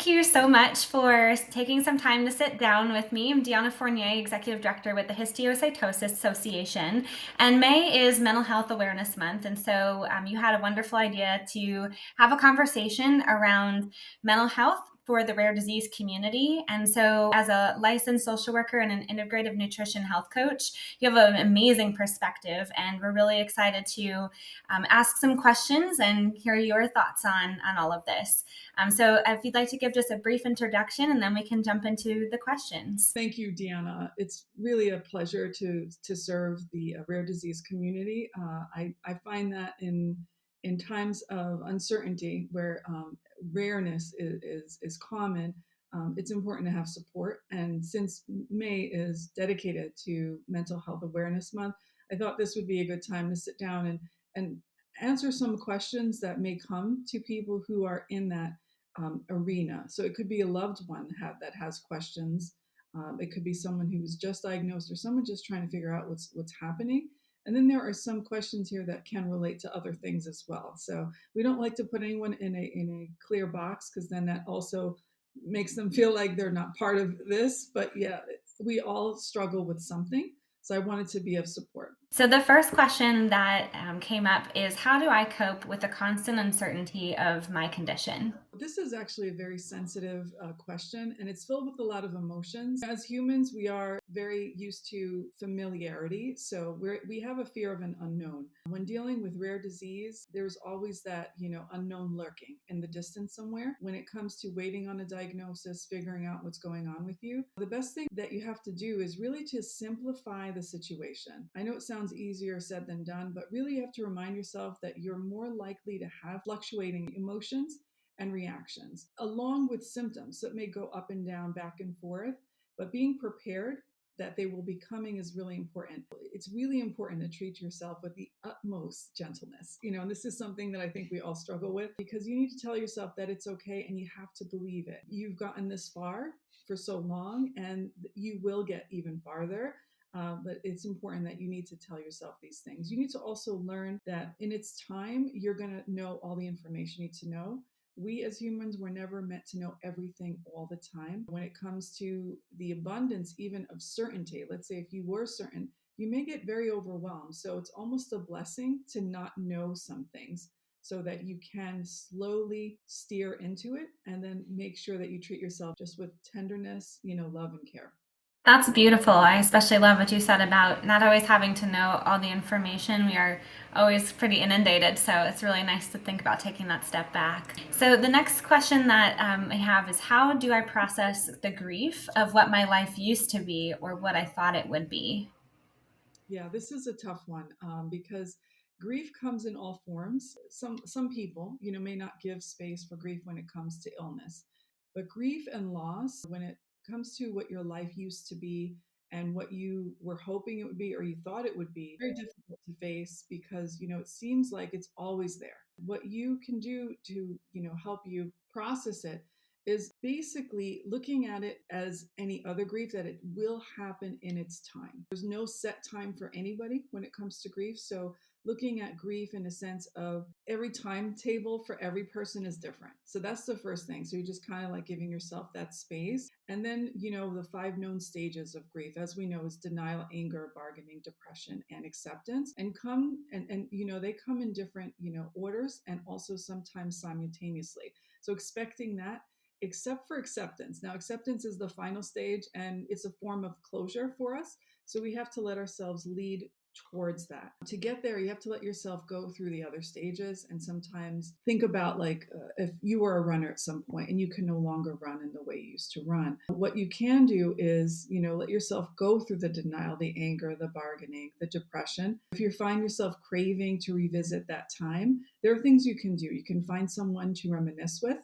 Thank you so much for taking some time to sit down with me. I'm Deanna Fournier, Executive Director with the Histiocytosis Association, and May is Mental Health Awareness Month. And so you had a wonderful idea to have a conversation around mental health for the rare disease community. And so, as a licensed social worker and an integrative nutrition health coach, you have an amazing perspective, and we're really excited to ask some questions and hear your thoughts on all of this. So if you'd like to give just a brief introduction, and then we can jump into the questions. Thank you, Deanna. It's really a pleasure to serve the rare disease community. I find that in times of uncertainty, where rareness is common, it's important to have support. And since May is dedicated to Mental Health Awareness Month, I thought this would be a good time to sit down and answer some questions that may come to people who are in that arena. So it could be a loved one that has questions. It could be someone who was just diagnosed, or someone just trying to figure out what's happening. And then there are some questions here that can relate to other things as well. So we don't like to put anyone in a clear box, because then that also makes them feel like they're not part of this. But yeah, we all struggle with something. So I wanted to be of support. So the first question that came up is, how do I cope with the constant uncertainty of my condition? This is actually a very sensitive question, and it's filled with a lot of emotions. As humans, we are very used to familiarity, so we have a fear of an unknown. When dealing with rare disease, there's always that unknown lurking in the distance somewhere. When it comes to waiting on a diagnosis, figuring out what's going on with you, the best thing that you have to do is really to simplify the situation. I know it sounds easier said than done, but really you have to remind yourself that you're more likely to have fluctuating emotions and reactions, along with symptoms that may go up and down, back and forth. But being prepared that they will be coming is really important. It's really important to treat yourself with the utmost gentleness. And this is something that I think we all struggle with, because you need to tell yourself that it's okay, and you have to believe it. You've gotten this far for so long, and you will get even farther. But it's important that you need to tell yourself these things. You need to also learn that in its time, you're going to know all the information you need to know. We as humans were never meant to know everything all the time. When it comes to the abundance, even of certainty, let's say if you were certain, you may get very overwhelmed. So it's almost a blessing to not know some things, so that you can slowly steer into it, and then make sure that you treat yourself just with tenderness, love and care. That's beautiful. I especially love what you said about not always having to know all the information. We are always pretty inundated, so it's really nice to think about taking that step back. So the next question that I have is, how do I process the grief of what my life used to be or what I thought it would be? Yeah, this is a tough one, because grief comes in all forms. Some people, may not give space for grief when it comes to illness, but grief and loss, when it comes to what your life used to be and what you were hoping it would be, or you thought it would be, very difficult to face, because it seems like it's always there. What you can do to help you process it is basically looking at it as any other grief, that it will happen in its time. There's no set time for anybody when it comes to grief. So looking at grief in a sense of every timetable for every person is different. So that's the first thing. So you're just kind of like giving yourself that space. And then, the 5 known stages of grief, as we know, is denial, anger, bargaining, depression, and acceptance. And they come in different, orders, and also sometimes simultaneously. So expecting that, except for acceptance. Now, acceptance is the final stage, and it's a form of closure for us. So we have to let ourselves lead towards that. To get there, you have to let yourself go through the other stages, and sometimes think about, like, if you were a runner at some point and you can no longer run in the way you used to run. What you can do is, let yourself go through the denial, the anger, the bargaining, the depression. If you find yourself craving to revisit that time, there are things you can do. You can find someone to reminisce with,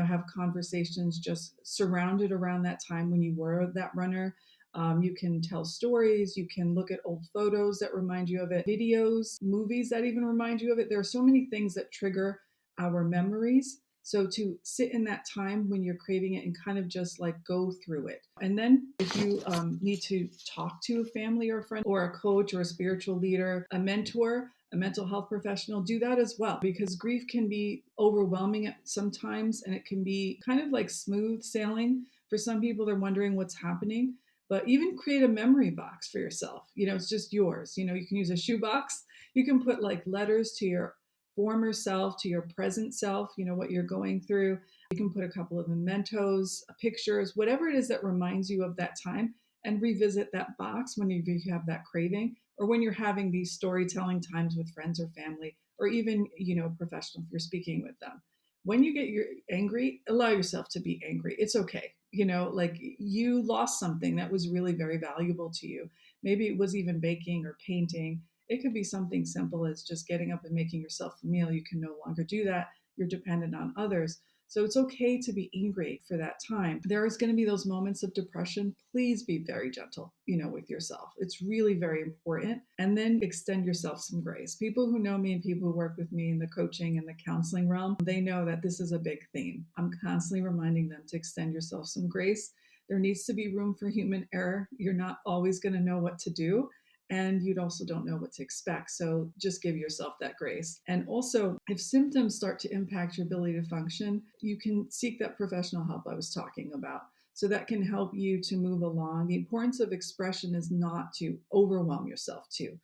have conversations just surrounded around that time when you were that runner. You can tell stories. You can look at old photos that remind you of it, videos, movies that even remind you of it. There are so many things that trigger our memories. So to sit in that time when you're craving it and kind of just like go through it. And then if you need to talk to a family or a friend or a coach or a spiritual leader, a mentor, a mental health professional, do that as well, because grief can be overwhelming at sometimes, and it can be kind of like smooth sailing. For some people, they're wondering what's happening. But even create a memory box for yourself. It's just yours. You can use a shoebox. You can put like letters to your former self, to your present self, what you're going through. You can put a couple of mementos, pictures, whatever it is that reminds you of that time, and revisit that box when you have that craving, or when you're having these storytelling times with friends or family, or even, professional if you're speaking with them. When you get angry, allow yourself to be angry. It's okay. Like you lost something that was really very valuable to you. Maybe it was even baking or painting. It could be something simple as just getting up and making yourself a meal. You can no longer do that. You're dependent on others. So it's okay to be angry for that time. There is going to be those moments of depression. Please be very gentle, with yourself. It's really very important. And then extend yourself some grace. People who know me and people who work with me in the coaching and the counseling realm, they know that this is a big theme. I'm constantly reminding them to extend yourself some grace. There needs to be room for human error. You're not always going to know what to do, and you also don't know what to expect. So just give yourself that grace. And also, if symptoms start to impact your ability to function, you can seek that professional help I was talking about. So that can help you to move along. The importance of expression is not to overwhelm yourself too,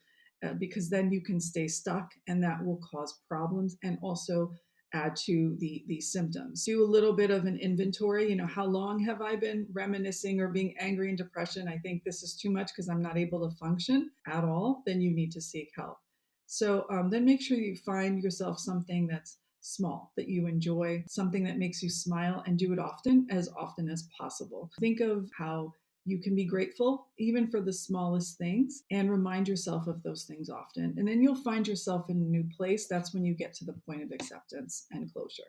because then you can stay stuck and that will cause problems and also add to the symptoms. Do a little bit of an inventory. How long have I been reminiscing or being angry and depression? I think this is too much because I'm not able to function at all. Then you need to seek help. So then make sure you find yourself something that's small, that you enjoy, something that makes you smile, and do it often as possible. Think of how you can be grateful even for the smallest things, and remind yourself of those things often. And then you'll find yourself in a new place. That's when you get to the point of acceptance and closure.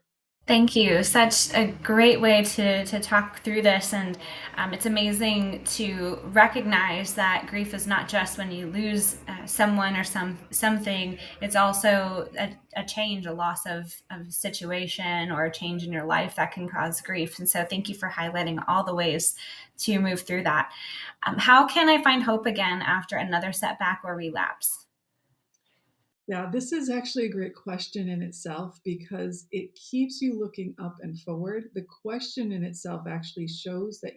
Thank you. Such a great way to talk through this. And it's amazing to recognize that grief is not just when you lose someone or something. It's also a change, a loss of situation, or a change in your life that can cause grief. And so thank you for highlighting all the ways to move through that. How can I find hope again after another setback or relapse? Yeah, this is actually a great question in itself because it keeps you looking up and forward. The question in itself actually shows that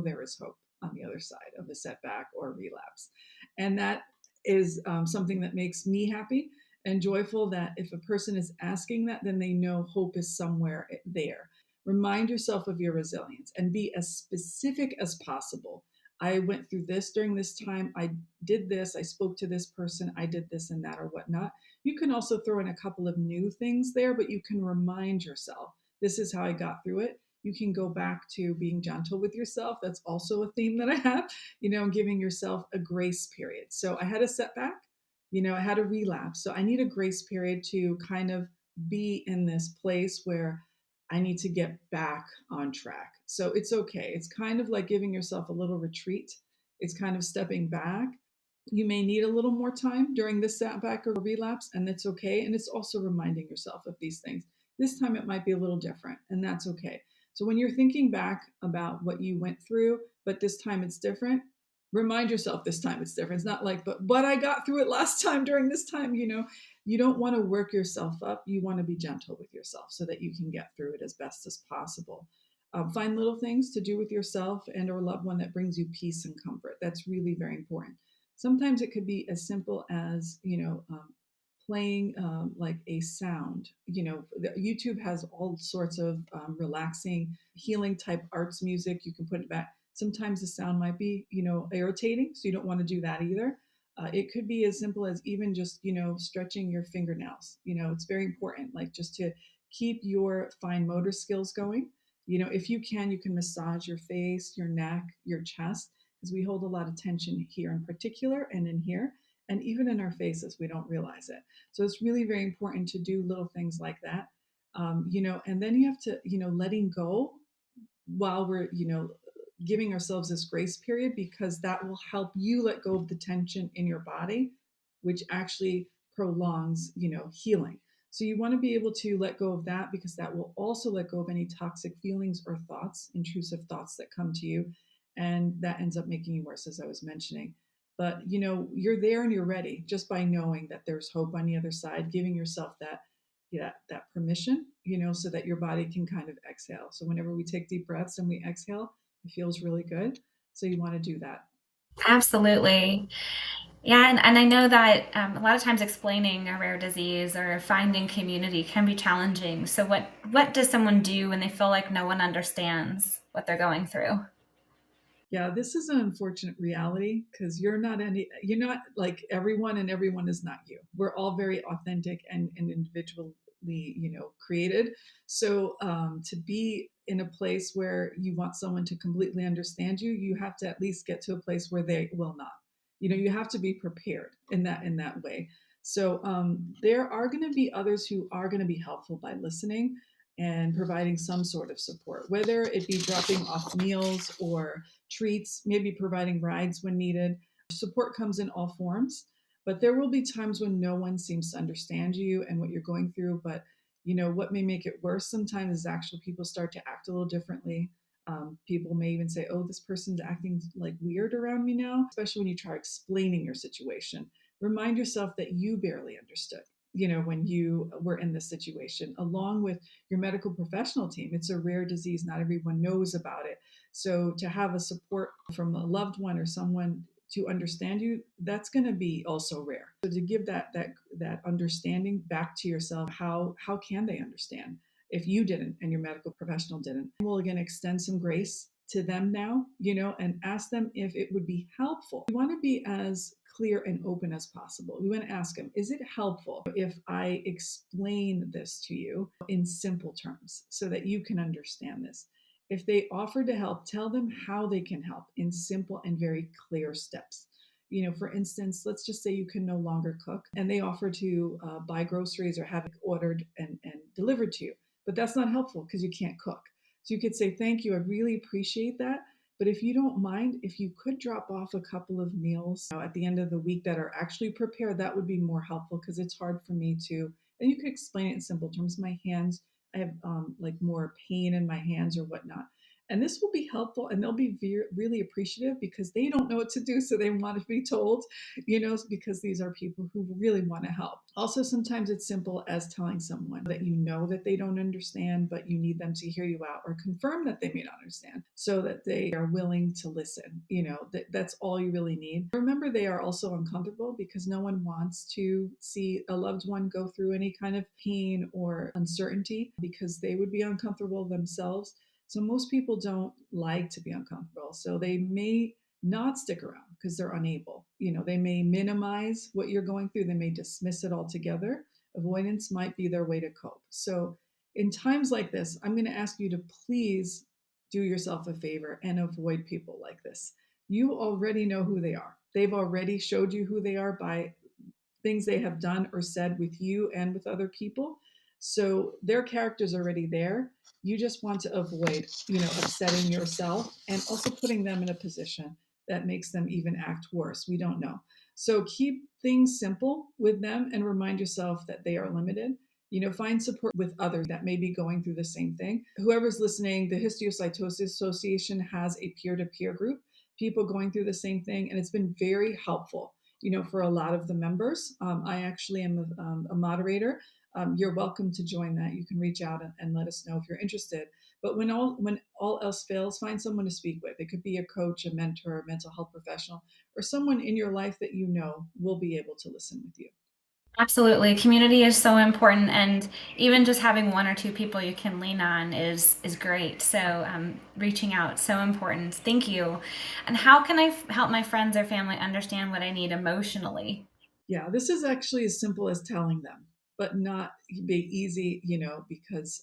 there is hope on the other side of a setback or relapse. And that is something that makes me happy and joyful, that if a person is asking that, then they know hope is somewhere there. Remind yourself of your resilience and be as specific as possible. I went through this during this time. I did this. I spoke to this person. I did this and that or whatnot. You can also throw in a couple of new things there, but you can remind yourself, this is how I got through it. You can go back to being gentle with yourself. That's also a theme that I have, giving yourself a grace period. So I had a setback, I had a relapse. So I need a grace period to kind of be in this place where I need to get back on track. So it's okay. It's kind of like giving yourself a little retreat. It's kind of stepping back. You may need a little more time during this setback or relapse, and that's okay. And it's also reminding yourself of these things. This time it might be a little different, and that's okay. So when you're thinking back about what you went through, but this time it's different, remind yourself this time it's different. It's not like, but I got through it last time during this time, you don't want to work yourself up. You want to be gentle with yourself so that you can get through it as best as possible. Find little things to do with yourself and or loved one that brings you peace and comfort. That's really very important. Sometimes it could be as simple as, playing like a sound. YouTube has all sorts of relaxing, healing type arts music. You can put it back. Sometimes the sound might be, irritating, so you don't want to do that either. It could be as simple as even just, stretching your fingernails. It's very important, like just to keep your fine motor skills going. If you can massage your face, your neck, your chest, because we hold a lot of tension here in particular and in here, and even in our faces, we don't realize it. So it's really very important to do little things like that. And then you have to, letting go while we're, giving ourselves this grace period, because that will help you let go of the tension in your body, which actually prolongs, healing. So you want to be able to let go of that, because that will also let go of any toxic feelings or thoughts, intrusive thoughts that come to you. And that ends up making you worse, as I was mentioning. But you're there and you're ready just by knowing that there's hope on the other side, giving yourself that, yeah, that permission, so that your body can kind of exhale. So whenever we take deep breaths and we exhale, it feels really good. So you want to do that. Absolutely. Yeah, and I know that a lot of times explaining a rare disease or finding community can be challenging. So what does someone do when they feel like no one understands what they're going through? Yeah, this is an unfortunate reality, because you're not like everyone, and everyone is not you. We're all very authentic and individually, created. So to be in a place where you want someone to completely understand you, you have to at least get to a place where they will not. You have to be prepared in that way. So there are going to be others who are going to be helpful by listening and providing some sort of support, whether it be dropping off meals or treats, maybe providing rides when needed. Support comes in all forms, but there will be times when no one seems to understand you and what you're going through. But what may make it worse sometimes is actual people start to act a little differently. People may even say, "Oh, this person's acting like weird around me now," especially when you try explaining your situation. Remind yourself that you barely understood, when you were in this situation, along with your medical professional team. It's a rare disease. Not everyone knows about it. So to have a support from a loved one or someone to understand you, that's going to be also rare. So to give that understanding back to yourself, how can they understand if you didn't and your medical professional didn't? We'll again extend some grace to them now, and ask them if it would be helpful. We want to be as clear and open as possible. We want to ask them, is it helpful if I explain this to you in simple terms so that you can understand this? If they offer to help, tell them how they can help in simple and very clear steps. For instance, let's just say you can no longer cook and they offer to buy groceries or have it ordered and delivered to you. But that's not helpful because you can't cook. So you could say, "Thank you, I really appreciate that. But if you don't mind, if you could drop off a couple of meals at the end of the week that are actually prepared, that would be more helpful, because it's hard for me to." And you could explain it in simple terms. My hands, I have like more pain in my hands or whatnot. And this will be helpful, and they'll be really appreciative, because they don't know what to do. So they want to be told, because these are people who really want to help. Also, sometimes it's simple as telling someone that that they don't understand, but you need them to hear you out or confirm that they may not understand, so that they are willing to listen. That's all you really need. Remember, they are also uncomfortable, because no one wants to see a loved one go through any kind of pain or uncertainty, because they would be uncomfortable themselves. So most people don't like to be uncomfortable. So they may not stick around because they're unable. They may minimize what you're going through, they may dismiss it altogether. Avoidance might be their way to cope. So in times like this, I'm going to ask you to please do yourself a favor and avoid people like this. You already know who they are. They've already showed you who they are by things they have done or said with you and with other people. So their character's already there. You just want to avoid, upsetting yourself and also putting them in a position that makes them even act worse. We don't know. So keep things simple with them and remind yourself that they are limited. Find support with others that may be going through the same thing. Whoever's listening, the Histiocytosis Association has a peer-to-peer group, people going through the same thing, and it's been very helpful, for a lot of the members. I actually am a moderator. You're welcome to join that. You can reach out and let us know if you're interested. But when all else fails, find someone to speak with. It could be a coach, a mentor, a mental health professional, or someone in your life that will be able to listen with you. Absolutely. Community is so important, and even just having one or two people you can lean on is great. So reaching out, so important. Thank you. And how can I help my friends or family understand what I need emotionally? Yeah, this is actually as simple as telling them, but not be easy, because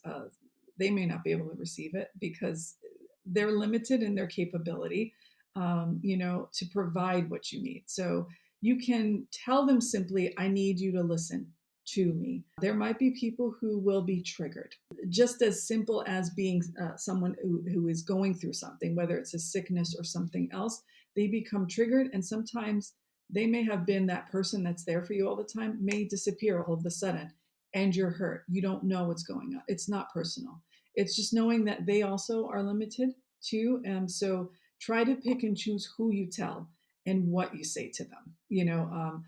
they may not be able to receive it, because they're limited in their capability, to provide what you need. So you can tell them simply, "I need you to listen to me." There might be people who will be triggered, just as simple as being someone who is going through something, whether it's a sickness or something else. They become triggered, and sometimes they may have been that person that's there for you all the time, may disappear all of a sudden. and you're hurt. You don't know what's going on. It's not personal. It's just knowing that they also are limited too. And so try to pick and choose who you tell and what you say to them.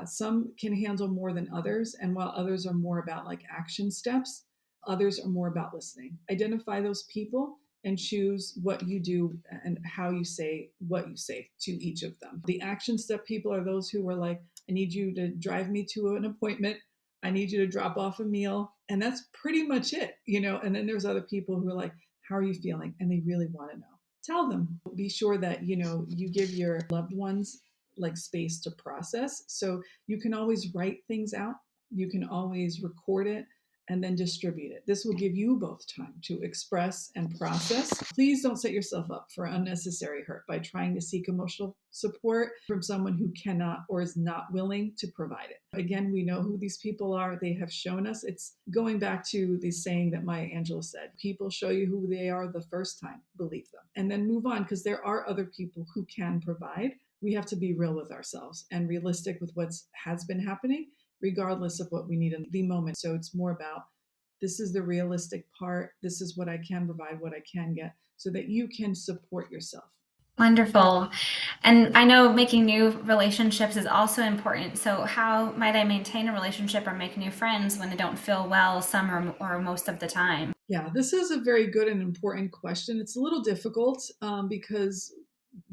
Some can handle more than others. And while others are more about like action steps, others are more about listening. Identify those people and choose what you do and how you say what you say to each of them. The action step people are those who are like, I need you to drive me to an appointment. I need you to drop off a meal. And that's pretty much it. And then there's other people who are like, how are you feeling? And they really want to know. Tell them. Be sure that, you give your loved ones like space to process. So you can always write things out. You can always record it and then distribute it. This will give you both time to express and process. Please don't set yourself up for unnecessary hurt by trying to seek emotional support from someone who cannot or is not willing to provide it. Again, we know who these people are. They have shown us. It's going back to the saying that Maya Angelou said, people show you who they are the first time, believe them, and then move on, because there are other people who can provide. We have to be real with ourselves and realistic with what has been happening, regardless of what we need in the moment. So it's more about, this is the realistic part. This is what I can provide, what I can get, so that you can support yourself. Wonderful. And I know making new relationships is also important. So, how might I maintain a relationship or make new friends when they don't feel well some or most of the time? Yeah, this is a very good and important question. It's a little difficult because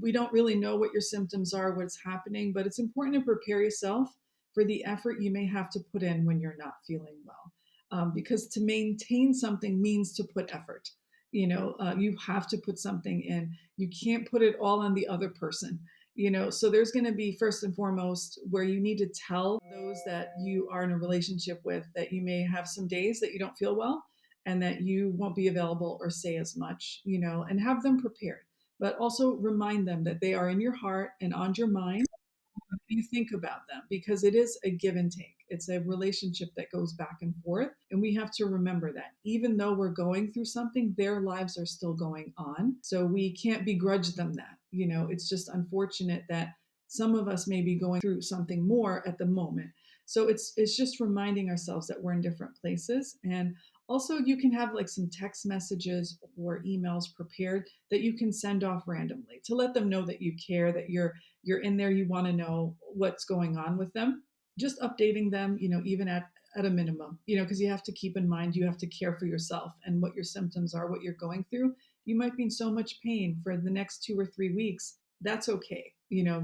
we don't really know what your symptoms are, what's happening, but it's important to prepare yourself for the effort you may have to put in when you're not feeling well. Because to maintain something means to put effort. You have to put something in. You can't put it all on the other person. So there's going to be, first and foremost, where you need to tell those that you are in a relationship with that you may have some days that you don't feel well and that you won't be available or say as much, and have them prepared. But also remind them that they are in your heart and on your mind. You think about them, because it is a give and take. It's a relationship that goes back and forth. And we have to remember that even though we're going through something, their lives are still going on. So we can't begrudge them that. It's just unfortunate that some of us may be going through something more at the moment. So it's just reminding ourselves that we're in different places. And also, you can have like some text messages or emails prepared that you can send off randomly to let them know that you care, that you're in there, you want to know what's going on with them. Just updating them, even at a minimum, because you have to keep in mind, you have to care for yourself and what your symptoms are, what you're going through. You might be in so much pain for the next 2 or 3 weeks. That's okay.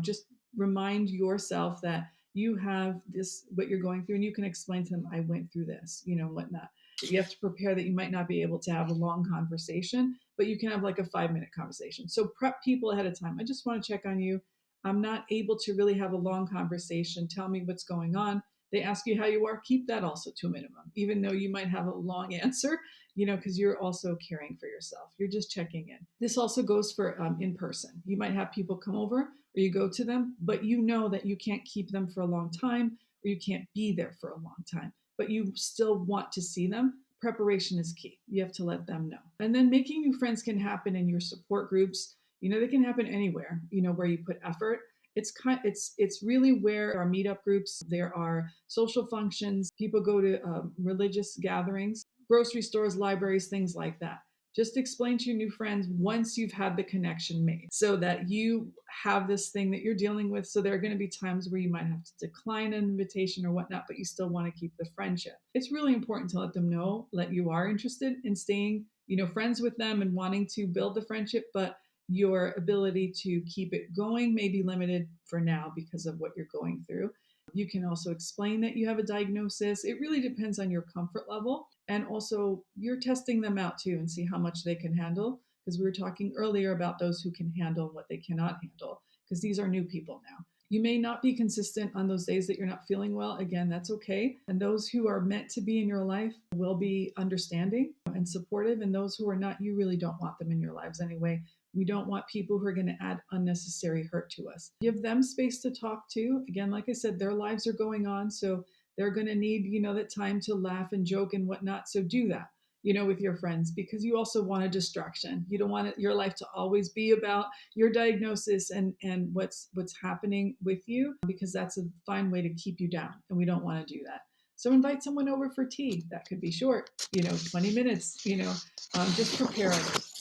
Just remind yourself that you have this, what you're going through, and you can explain to them, I went through this, whatnot. You have to prepare that you might not be able to have a long conversation, but you can have like a 5-minute conversation. So prep people ahead of time. I just want to check on you. I'm not able to really have a long conversation. Tell me what's going on. They ask you how you are. Keep that also to a minimum, even though you might have a long answer, because you're also caring for yourself. You're just checking in. This also goes for in person. You might have people come over or you go to them, but you know that you can't keep them for a long time or you can't be there for a long time, but you still want to see them. Preparation is key. You have to let them know. And then making new friends can happen in your support groups. They can happen anywhere, where you put effort. It's really where our meetup groups, there are social functions, people go to religious gatherings, grocery stores, libraries, things like that. Just explain to your new friends once you've had the connection made, so that you have this thing that you're dealing with. So there are going to be times where you might have to decline an invitation or whatnot, but you still want to keep the friendship. It's really important to let them know that you are interested in staying, friends with them and wanting to build the friendship, but your ability to keep it going may be limited for now because of what you're going through. You can also explain that you have a diagnosis. It really depends on your comfort level. And also, you're testing them out too and see how much they can handle. Because we were talking earlier about those who can handle what they cannot handle, because these are new people now. You may not be consistent on those days that you're not feeling well. Again, that's okay. And those who are meant to be in your life will be understanding and supportive. And those who are not, you really don't want them in your lives anyway. We don't want people who are going to add unnecessary hurt to us. Give them space to talk to. Again, like I said, their lives are going on. So they're going to need, that time to laugh and joke and whatnot. So do that, with your friends, because you also want a distraction. You don't want your life to always be about your diagnosis and what's happening with you, because that's a fine way to keep you down. And we don't want to do that. So invite someone over for tea. That could be short, 20 minutes, just prepare others,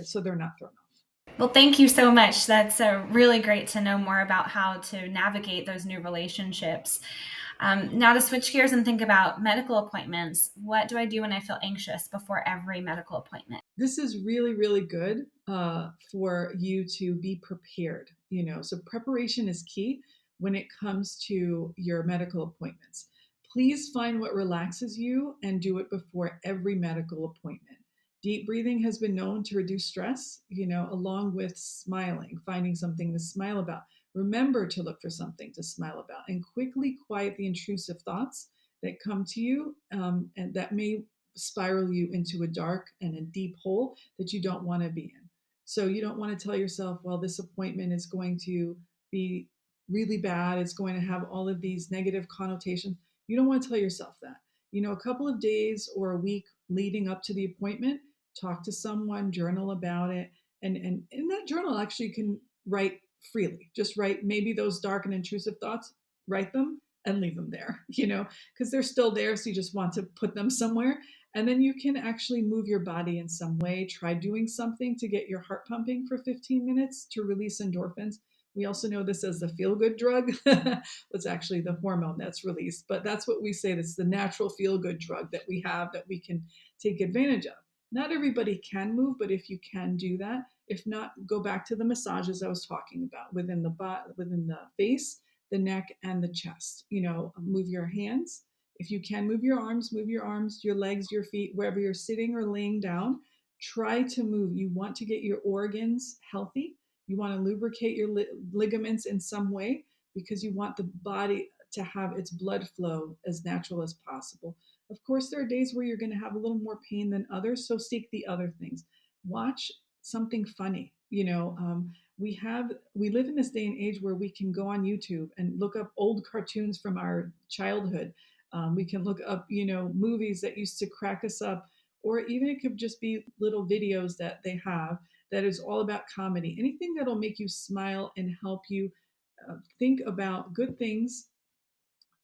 so they're not thrown off. Well, thank you so much. That's really great to know more about how to navigate those new relationships. Now, to switch gears and think about medical appointments, what do I do when I feel anxious before every medical appointment? This is really, really good for you to be prepared. So preparation is key when it comes to your medical appointments. Please find what relaxes you and do it before every medical appointment. Deep breathing has been known to reduce stress, along with smiling, finding something to smile about. Remember to look for something to smile about and quickly quiet the intrusive thoughts that come to you, and that may spiral you into a dark and a deep hole that you don't want to be in. So you don't want to tell yourself, well, this appointment is going to be really bad. It's going to have all of these negative connotations. You don't want to tell yourself that. A couple of days or a week leading up to the appointment, talk to someone, journal about it. And in that journal, actually, you can write freely. Just write maybe those dark and intrusive thoughts, write them and leave them there, because they're still there. So you just want to put them somewhere. And then you can actually move your body in some way. Try doing something to get your heart pumping for 15 minutes to release endorphins. We also know this as the feel good drug. It's actually the hormone that's released, but that's what we say. That's the natural feel good drug that we have that we can take advantage of. Not everybody can move, but if you can do that, if not, go back to the massages I was talking about within the face, the neck, and the chest. Move your hands. If you can move your arms, your legs, your feet, wherever you're sitting or laying down. Try to move. You want to get your organs healthy. You want to lubricate your ligaments in some way because you want the body to have its blood flow as natural as possible. Of course, there are days where you're going to have a little more pain than others, so seek the other things. Watch something funny. We live in this day and age where we can go on YouTube and look up old cartoons from our childhood. We can look up, movies that used to crack us up, or even it could just be little videos that they have that is all about comedy. Anything that'll make you smile and help you think about good things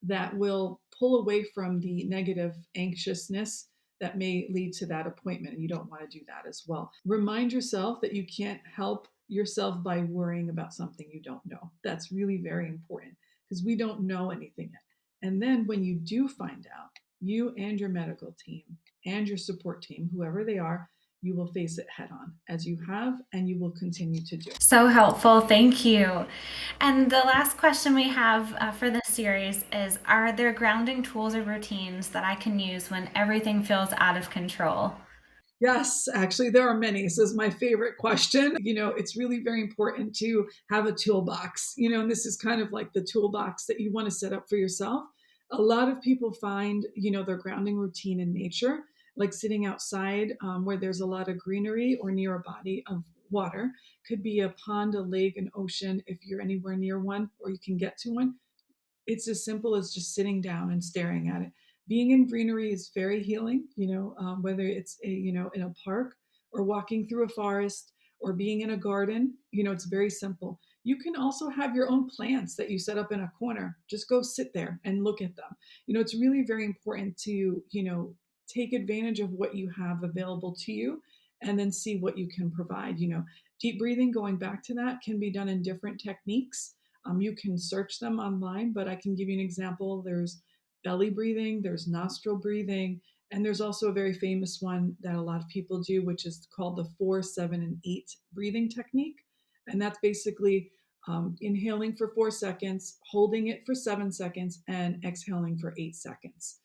that will pull away from the negative anxiousness that may lead to that appointment. And you don't want to do that as well. Remind yourself that you can't help yourself by worrying about something you don't know. That's really very important because we don't know anything yet. And then when you do find out, you and your medical team and your support team, whoever they are, you will face it head on as you have, and you will continue to do. So helpful. Thank you. And the last question we have for this series is, are there grounding tools or routines that I can use when everything feels out of control? Yes, actually, there are many. This is my favorite question. It's really very important to have a toolbox, and this is kind of like the toolbox that you want to set up for yourself. A lot of people find, their grounding routine in nature, like sitting outside where there's a lot of greenery or near a body of water. Could be a pond, a lake, an ocean, if you're anywhere near one or you can get to one. It's as simple as just sitting down and staring at it. Being in greenery is very healing, whether it's in a park or walking through a forest or being in a garden. It's very simple. You can also have your own plants that you set up in a corner. Just go sit there and look at them. It's really very important to take advantage of what you have available to you and then see what you can provide. Deep breathing, going back to that, can be done in different techniques. You can search them online, but I can give you an example. There's belly breathing, there's nostril breathing, and there's also a very famous one that a lot of people do, which is called the 4, 7, and 8 breathing technique. And that's basically inhaling for 4 seconds, holding it for 7 seconds, and exhaling for 8 seconds.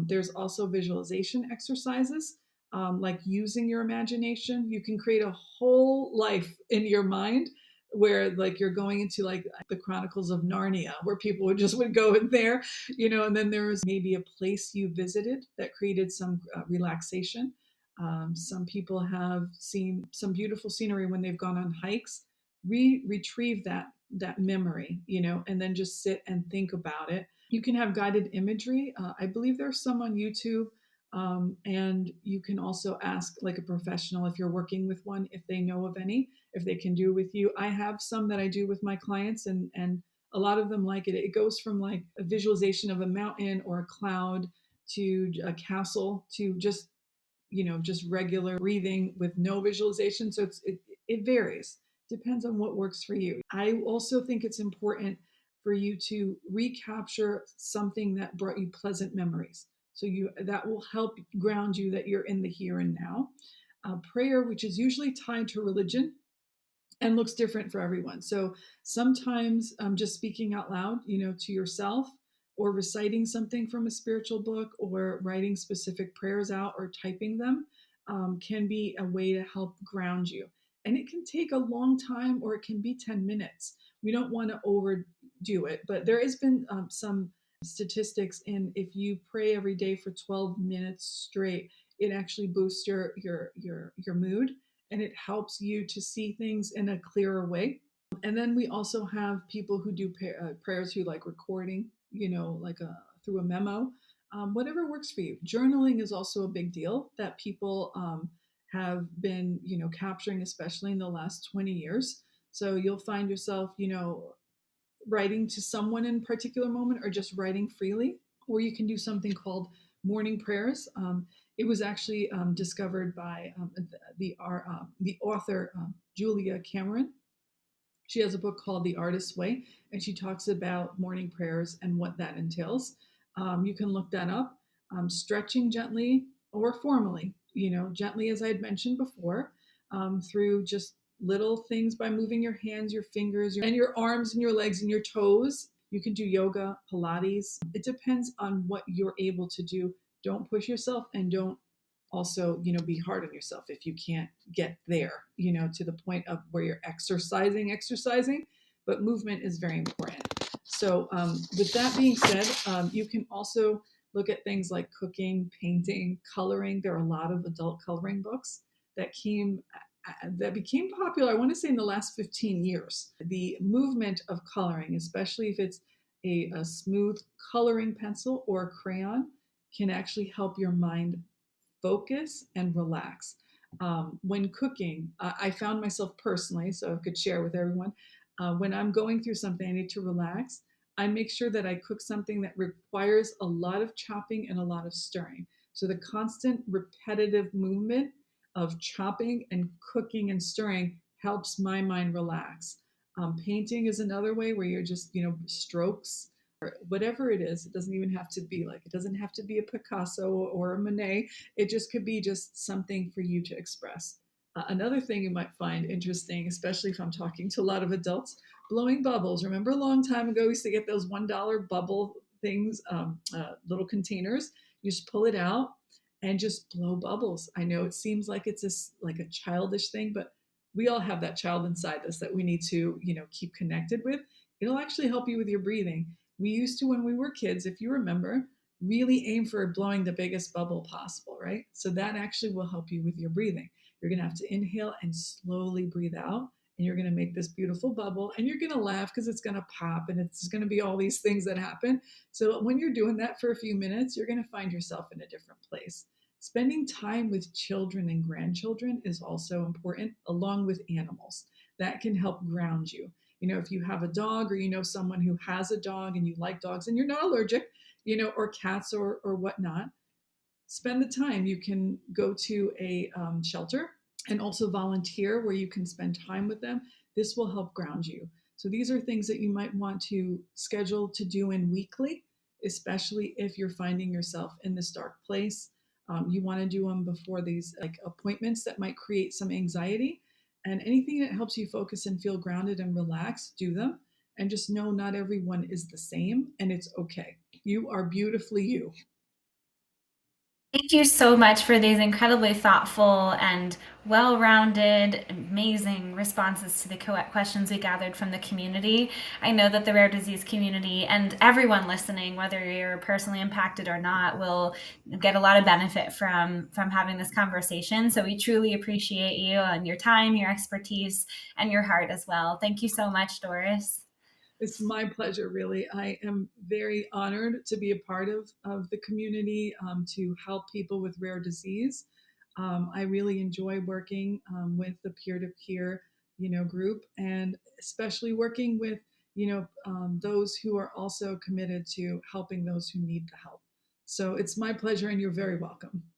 There's also visualization exercises. Like using your imagination, you can create a whole life in your mind where like you're going into like the Chronicles of Narnia, where people would go in there, and then there was maybe a place you visited that created some relaxation. Some people have seen some beautiful scenery when they've gone on hikes. Retrieve that memory, and then just sit and think about it. You can have guided imagery. I believe there's some on YouTube. And you can also ask like a professional if you're working with one, if they know of any, if they can do with you. I have some that I do with my clients, and A lot of them like it. It goes from like a visualization of a mountain or a cloud to a castle to just, just regular breathing with no visualization. So it varies. Depends on what works for you. I also think it's important for you to recapture something that brought you pleasant memories. So that will help ground you that you're in the here and now. Prayer, which is usually tied to religion, and looks different for everyone. So sometimes just speaking out loud, to yourself, or reciting something from a spiritual book, or writing specific prayers out, or typing them can be a way to help ground you. And it can take a long time, or it can be 10 minutes. We don't want to overdo it, but there has been some statistics in if you pray every day for 12 minutes straight, it actually boosts your mood, and it helps you to see things in a clearer way. And then we also have people who do prayers who like recording, like through a memo, whatever works for you. Journaling is also a big deal that people have been, capturing, especially in the last 20 years. So you'll find yourself, writing to someone in a particular moment, or just writing freely. Or you can do something called morning prayers. It was actually discovered by the author Julia Cameron. She has a book called The Artist's Way, and she talks about morning prayers and what that entails. You can look that up. Stretching gently or formally, gently, as I had mentioned before, through just little things by moving your hands, your fingers, and your arms and your legs and your toes. You can do yoga, Pilates. It depends on what you're able to do. Don't push yourself, and don't also, be hard on yourself if you can't get there, to the point of where you're exercising, but movement is very important. So with that being said, you can also look at things like cooking, painting, coloring. There are a lot of adult coloring books that became popular, I want to say, in the last 15 years. The movement of coloring, especially if it's a smooth coloring pencil or a crayon, can actually help your mind focus and relax. When cooking, I found myself personally, so I could share with everyone, when I'm going through something I need to relax, I make sure that I cook something that requires a lot of chopping and a lot of stirring. So the constant repetitive movement of chopping and cooking and stirring helps my mind relax. Painting is another way, where you're just, strokes, whatever it is. It doesn't even have to be like, it doesn't have to be a Picasso or a Monet. It just could be just something for you to express. Another thing you might find interesting, especially if I'm talking to a lot of adults, blowing bubbles. Remember a long time ago, we used to get those $1 bubble things, little containers. You just pull it out and just blow bubbles. I know it seems like it's like a childish thing, but we all have that child inside us that we need to, keep connected with. It'll actually help you with your breathing. We used to, when we were kids, if you remember, really aim for blowing the biggest bubble possible, right? So that actually will help you with your breathing. You're going to have to inhale and slowly breathe out, and you're going to make this beautiful bubble, and you're going to laugh because it's going to pop, and it's going to be all these things that happen. So when you're doing that for a few minutes, you're going to find yourself in a different place. Spending time with children and grandchildren is also important, along with animals. That can help ground you. If you have a dog, or someone who has a dog and you like dogs and you're not allergic, or cats, or whatnot, spend the time. You can go to a shelter and also volunteer where you can spend time with them. This will help ground you. So these are things that you might want to schedule to do in weekly, especially if you're finding yourself in this dark place. You want to do them before these like appointments that might create some anxiety. And anything that helps you focus and feel grounded and relaxed, do them. And just know not everyone is the same, and it's okay. You are beautifully you. Thank you so much for these incredibly thoughtful and well-rounded, amazing responses to the questions we gathered from the community. I know that the rare disease community and everyone listening, whether you're personally impacted or not, will get a lot of benefit from having this conversation. So we truly appreciate you and your time, your expertise, and your heart as well. Thank you so much, Doris. It's my pleasure, really. I am very honored to be a part of the community, to help people with rare disease. I really enjoy working with the peer-to-peer, group, and especially working with, those who are also committed to helping those who need the help. So it's my pleasure, and you're very welcome.